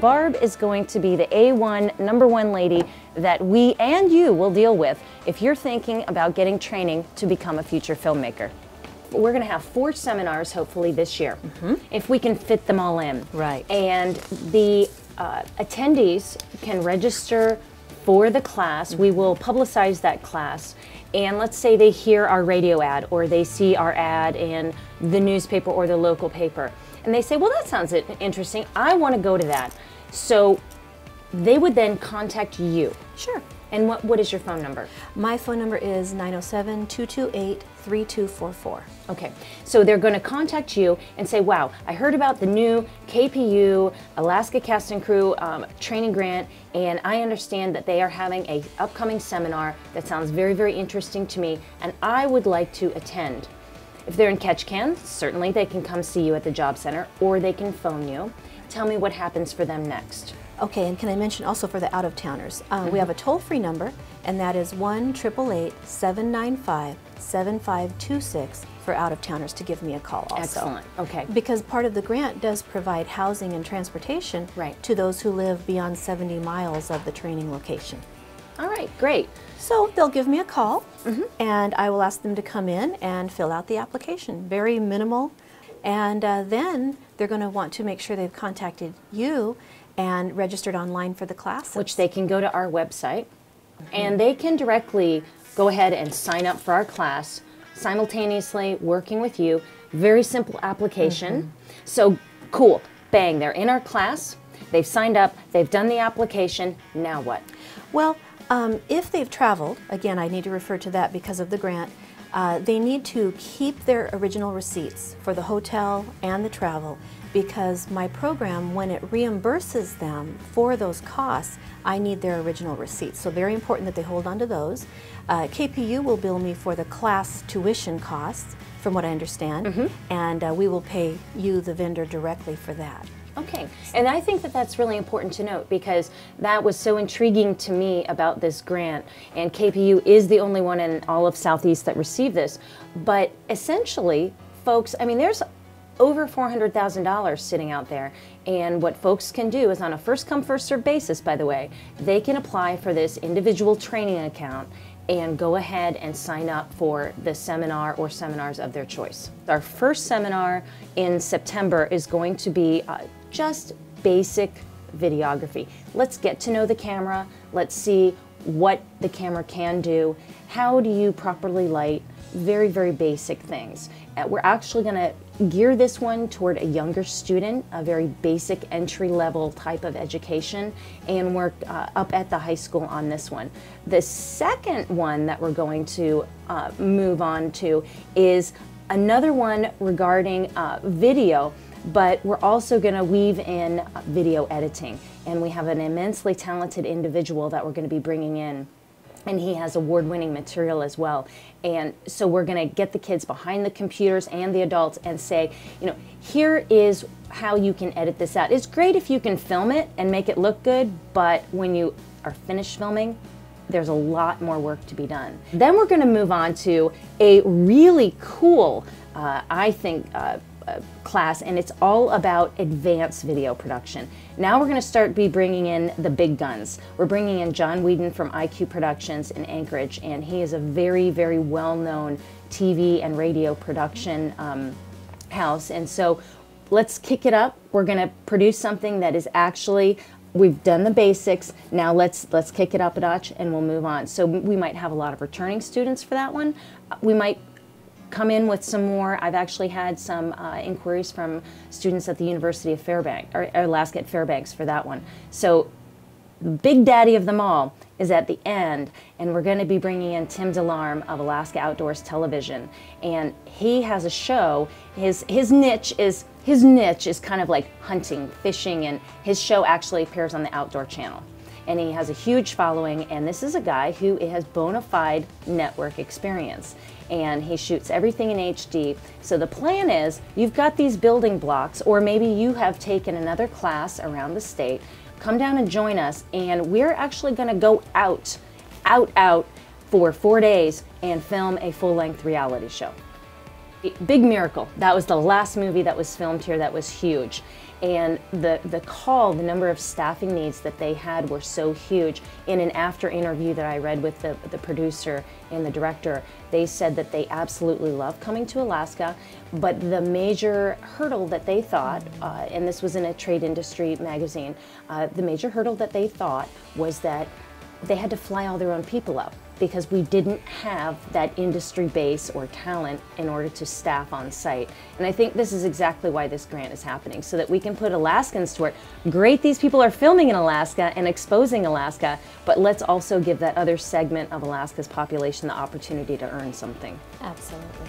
Barb is going to be the A1 #1 lady that we and you will deal with if you're thinking about getting training to become a future filmmaker. We're going to have 4 seminars hopefully this year, if we can fit them all in. Right. And the attendees can register for the class. We will publicize that class. And let's say they hear our radio ad or they see our ad in the newspaper or the local paper. And they say, well, that sounds interesting. I want to go to that. So they would then contact you. Sure. And what is your phone number? My phone number is 907-228-3244. Okay, so they're going to contact you and say, wow, I heard about the new KPU Alaska Cast and Crew training grant, and I understand that they are having an upcoming seminar that sounds very, very interesting to me, and I would like to attend. If they're in Ketchikan, certainly they can come see you at the Job Center, or they can phone you. Tell me what happens for them next. Okay, and can I mention also for the out-of-towners, we have a toll-free number, and that is 1-888-795-7526 for out-of-towners to give me a call also. Excellent, okay. Because part of the grant does provide housing and transportation to those who live beyond 70 miles of the training location. All right, great. So they'll give me a call, and I will ask them to come in and fill out the application. Very minimal, and then they're going to want to make sure they've contacted you and registered online for the class. Which they can go to our website, and they can directly go ahead and sign up for our class, simultaneously working with you. Very simple application. So cool, bang, they're in our class, they've signed up, they've done the application, now what? Well, if they've traveled, again, I need to refer to that because of the grant, they need to keep their original receipts for the hotel and the travel, because my program, when it reimburses them for those costs, I need their original receipts. So very important that they hold on to those. KPU will bill me for the class tuition costs, from what I understand, and we will pay you, the vendor, directly for that. Okay, and I think that that's really important to note, because that was so intriguing to me about this grant, and KPU is the only one in all of Southeast that received this. But essentially, folks, I mean, there's over $400,000 sitting out there, and what folks can do is, on a first-come, first-served basis, by the way, they can apply for this individual training account and go ahead and sign up for the seminar or seminars of their choice. Our first seminar in September is going to be just basic videography. Let's get to know the camera. Let's see what the camera can do. How do you properly light? Very, very basic things. We're actually going to gear this one toward a younger student, a very basic entry-level type of education, and work up at the high school on this one. The second one that we're going to move on to is another one regarding video, but we're also going to weave in video editing, and we have an immensely talented individual that we're going to be bringing in, and he has award-winning material as well. And so we're going to get the kids behind the computers and the adults and say, you know, here is how you can edit this out. It's great if you can film it and make it look good, but when you are finished filming, there's a lot more work to be done. Then we're going to move on to a really cool, I think, class, and it's all about advanced video production. Now we're going to start bringing in the big guns. We're bringing in John Whedon from IQ Productions in Anchorage, and he is a very, very well-known TV and radio production house. And so let's kick it up. We're going to produce something that is actually, we've done the basics, now let's kick it up a notch and we'll move on. So we might have a lot of returning students for that one. We might come in with some more. I've actually had some inquiries from students at the University of Fairbanks, or Alaska at Fairbanks, for that one. So the big daddy of them all is at the end, and we're going to be bringing in Tim DeLarme of Alaska Outdoors Television, and he has a show. His niche is kind of like hunting, fishing, and his show actually appears on the Outdoor Channel. And he has a huge following, and this is a guy who has bona fide network experience, and he shoots everything in HD. So the plan is, you've got these building blocks, or maybe you have taken another class around the state, come down and join us, and we're actually going to go out for 4 days and film a full-length reality show. Big miracle. That was the last movie that was filmed here that was huge. And the number of staffing needs that they had were so huge. In an after interview that I read with the producer and the director, they said that they absolutely love coming to Alaska, but the major hurdle that they thought, and this was in a trade industry magazine, the major hurdle that they thought was that they had to fly all their own people up because we didn't have that industry base or talent in order to staff on site. And I think this is exactly why this grant is happening, so that we can put Alaskans to work. Great, these people are filming in Alaska and exposing Alaska, but let's also give that other segment of Alaska's population the opportunity to earn something. Absolutely.